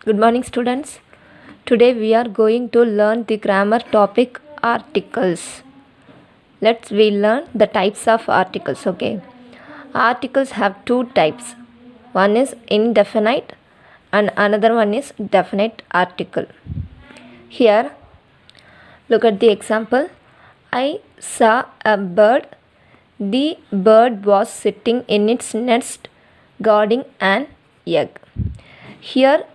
Good morning, students. Today we are going to learn the grammar topic articles. Let's learn the types of articles. Okay, articles have two types. One is indefinite and another one is definite article. Here, look at the example. I saw a bird. The bird was sitting in its nest guarding an egg. Here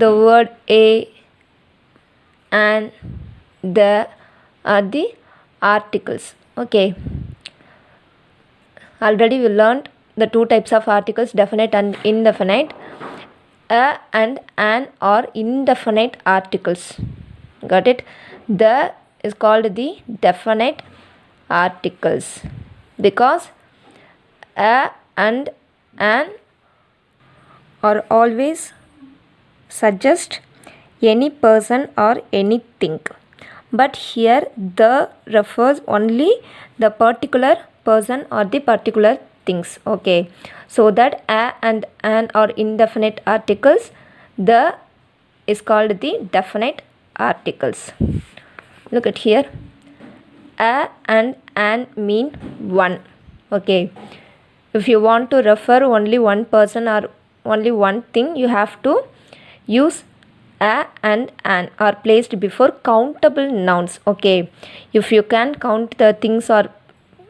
the word a and the are the articles. Okay, already we learned the two types of articles, definite and indefinite. A and an are indefinite articles. Got it? The is called the definite articles because a and an are always suggest any person or anything, but here the refers only the particular person or the particular things. Okay, so that a and an are indefinite articles, the is called the definite articles. Look at here, a and an mean one. Okay, if you want to refer only one person or only one thing, you have to use a and an are placed before countable nouns. Okay, if you can count the things or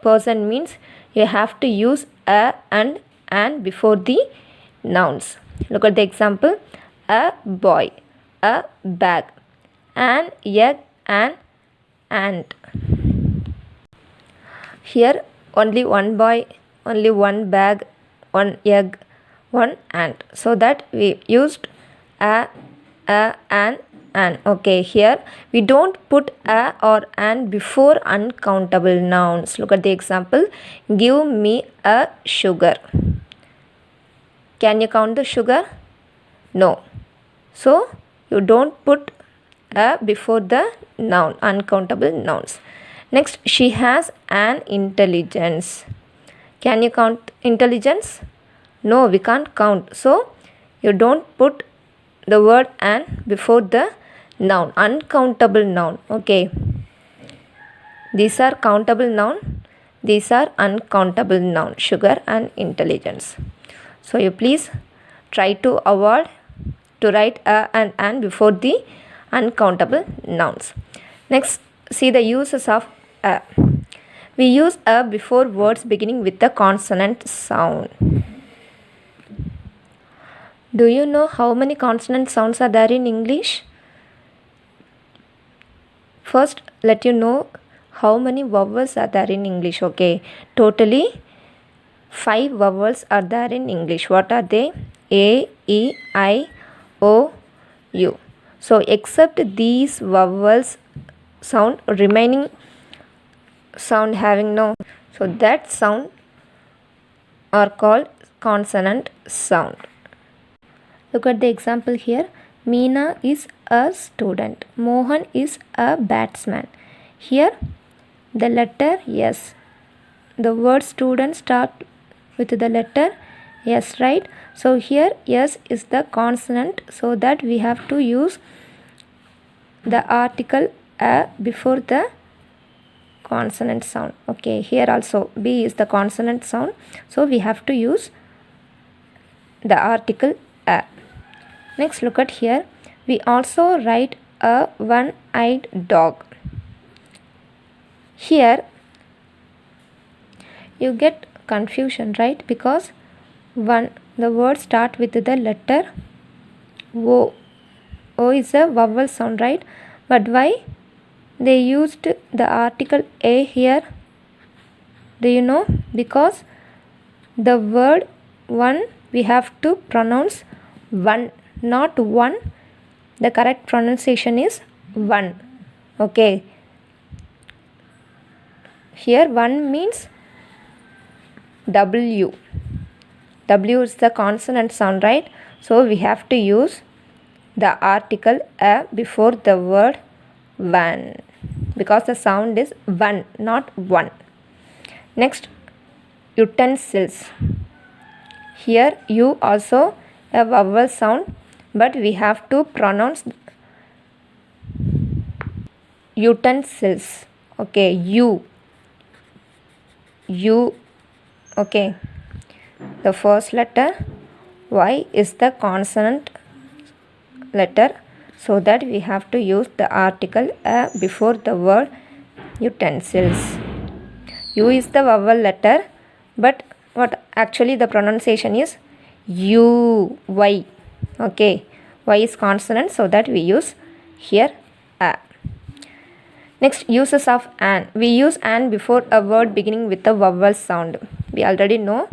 person means you have to use a and an before the nouns. Look at the example, a boy, a bag, an egg, an ant. Here only one boy, only one bag, one egg, one ant, so that we used a, an. Okay, here we don't put a or an before uncountable nouns. Look at the example, give me a sugar. Can you count the sugar? No. So you don't put a before the noun, uncountable nouns. Next, she has an intelligence. Can you count intelligence? No, we can't count. So you don't put the word an before the noun, uncountable noun. Okay, these are countable noun, these are uncountable noun, sugar and intelligence. So you please try to avoid to write a and an before the uncountable nouns. Next, see the uses of a. We use a before words beginning with the consonant sound. Do you know how many consonant sounds are there in English? First, let you know how many vowels are there in English. Okay, totally 5 vowels are there in English. What are they? A, E, I, O, U. So except these vowels sound, remaining sound having no, so that sound are called consonant sound. Look at the example here. Meena is a student. Mohan is a batsman. Here the letter S. The word student start with the letter S, right? So here S is the consonant, so that we have to use the article a before the consonant sound. Okay, here also B is the consonant sound, so we have to use the article a. Next, look at here. We also write a one-eyed dog. Here you get confusion, right? Because one, the word start with the letter O. O is a vowel sound, right? But why they used the article a here? Do you know? Because the word one we have to pronounce one, not one. The correct pronunciation is one. Okay, here one means W. W is the consonant sound, right? So we have to use the article a before the word one, because the sound is one, not one. Next, utensils. Here U also a vowel sound, but we have to pronounce utensils. Okay, you, okay. The first letter Y is the consonant letter, so that we have to use the article a before the word utensils. U is the vowel letter, but what actually the pronunciation is U, Y. Okay, Y is consonant, so that we use here a. Next, uses of an. We use an before a word beginning with a vowel sound. We already know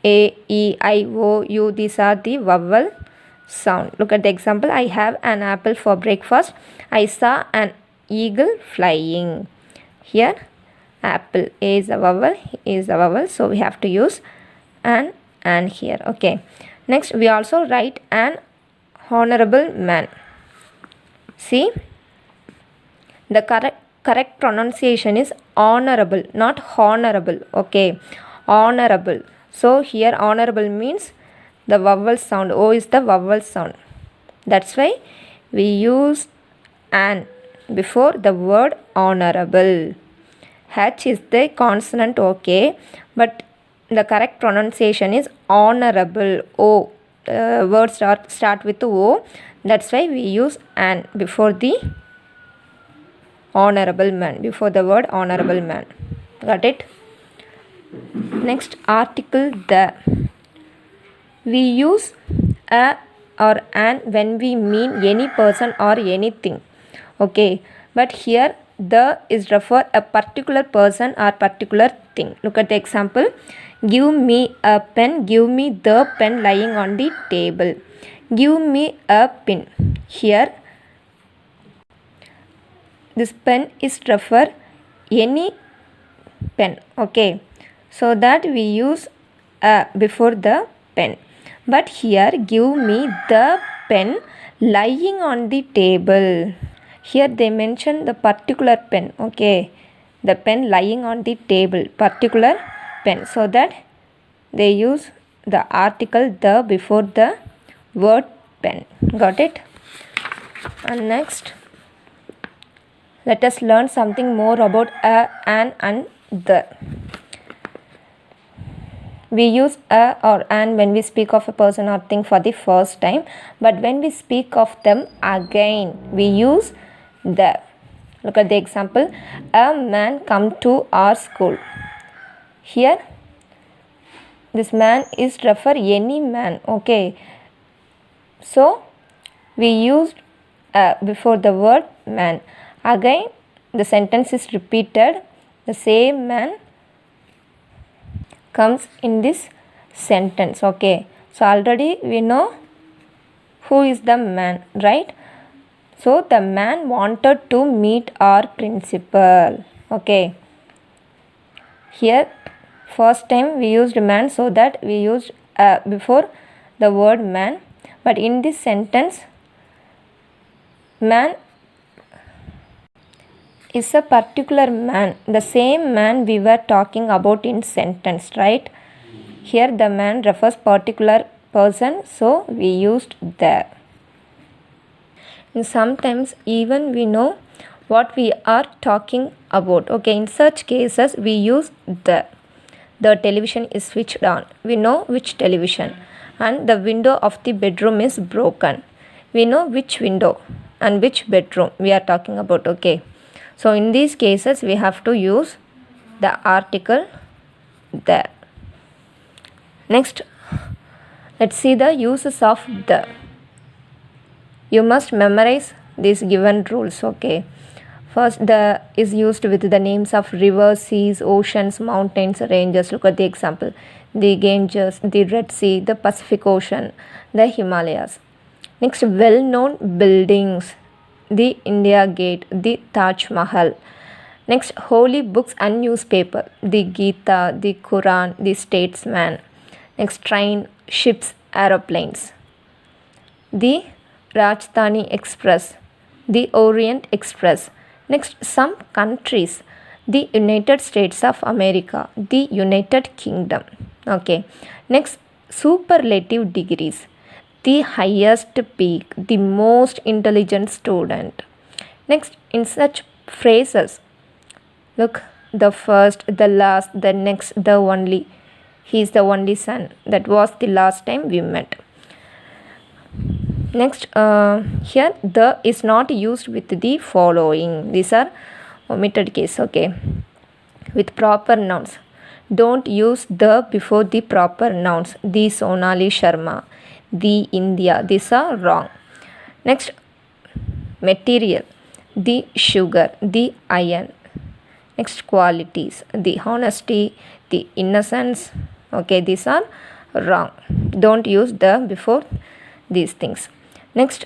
A, E, I, O, U. These are the vowel sound. Look at the example. I have an apple for breakfast. I saw an eagle flying. Here, apple. A is a vowel, E is a vowel. So, we have to use an here. Okay. Next, we also write an honorable man. See, the correct pronunciation is honorable, not honorable. Okay, honorable. So here honorable means the vowel sound. O is the vowel sound. That's why we use an before the word honorable. H is the consonant. Okay, but the correct pronunciation is honorable. O. Words start with O. That's why we use an before the honorable man, before the word honorable man. Got it? Next, article the. We use a or an when we mean any person or anything. Okay, but here the is refer a particular person or particular thing. Look at the example. Give me a pen. Give me the pen lying on the table. Give me a pin. Here this pen is refer any pen. Okay, so that we use a before the pen. But here give me the pen lying on the table. Here they mention the particular pen. Okay, the pen lying on the table, particular pen. So that they use the article the before the word pen. Got it? And next, let us learn something more about a, an and the. We use a or an when we speak of a person or thing for the first time, but when we speak of them again, we use the. Look at the example. A man come to our school. Here, this man is refer any man. Okay, so we used a before the word man. Again, the sentence is repeated. The same man comes in this sentence. Okay, so already we know who is the man, right? So the man wanted to meet our principal. Okay, here first time we used man, so that we used before the word man, but in this sentence man is a particular man, the same man we were talking about in sentence, right? Here the man refers particular person, so we used the. And sometimes even we know what we are talking about. Okay, in such cases we use the. The television is switched on. We know which television. And the window of the bedroom is broken. We know which window and which bedroom we are talking about. Okay, so in these cases we have to use the article the. Next, let's see the uses of the. You must memorize these given rules. Okay, first the is used with the names of rivers, seas, oceans, mountains, ranges. Look at the example. The Ganges, the Red Sea, the Pacific Ocean, the Himalayas. Next, well-known buildings. The India Gate, the Taj Mahal. Next, holy books and newspaper. The Gita, the Quran, the Statesman. Next, train, ships, aeroplanes. The Rajdhani Express, the Orient Express. Next, some countries. The United States of America, the United Kingdom. Okay. Next, superlative degrees. the highest peak, the most intelligent student. Next, in such phrases, look, the first, the last, the next, the only. He is the only son. That was the last time we met. Next, here the is not used with the following. These are omitted case, okay. With proper nouns, don't use the before the proper nouns. The Sonali Sharma, the India, these are wrong. Next, material, the sugar, the iron. Next, qualities, the honesty, the innocence, okay, these are wrong. Don't use the before these things. Next,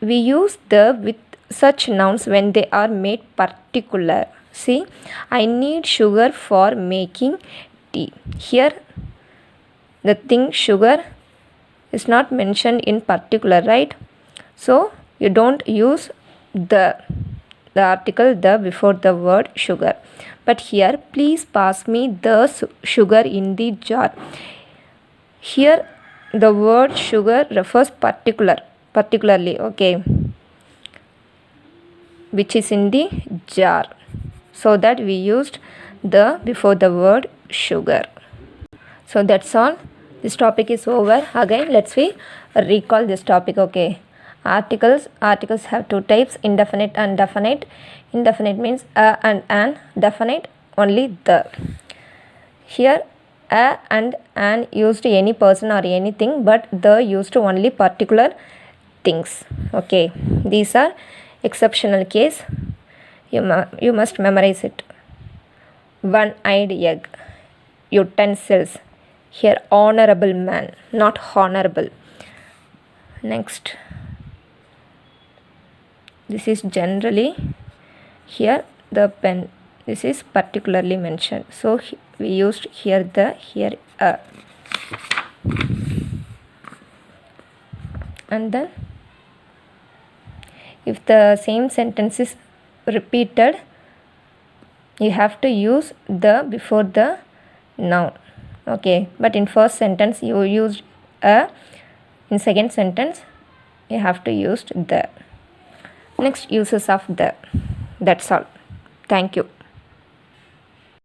we use the with such nouns when they are made particular. See, I need sugar for making tea. Here the thing sugar is not mentioned in particular, right? So you don't use the article the before the word sugar. But here, please pass me the sugar in the jar. Here the word sugar refers particularly, okay, which is in the jar. So that we used the before the word sugar. So that's all. This topic is over. Again, let's recall this topic, okay. Articles have two types, indefinite and definite. Indefinite means a and an, definite only the. Here a and an used any person or anything, but the used only particular things, okay. These are exceptional case. You must memorize it. One-eyed egg, utensils. Here honorable man, not honorable. Next, this is generally. Here the pen, this is particularly mentioned, so we used here the here a. And then if the same sentence is repeated, you have to use the before the noun, okay. But in first sentence you used a, in second sentence you have to use the. Next, uses of the. That's all. Thank you.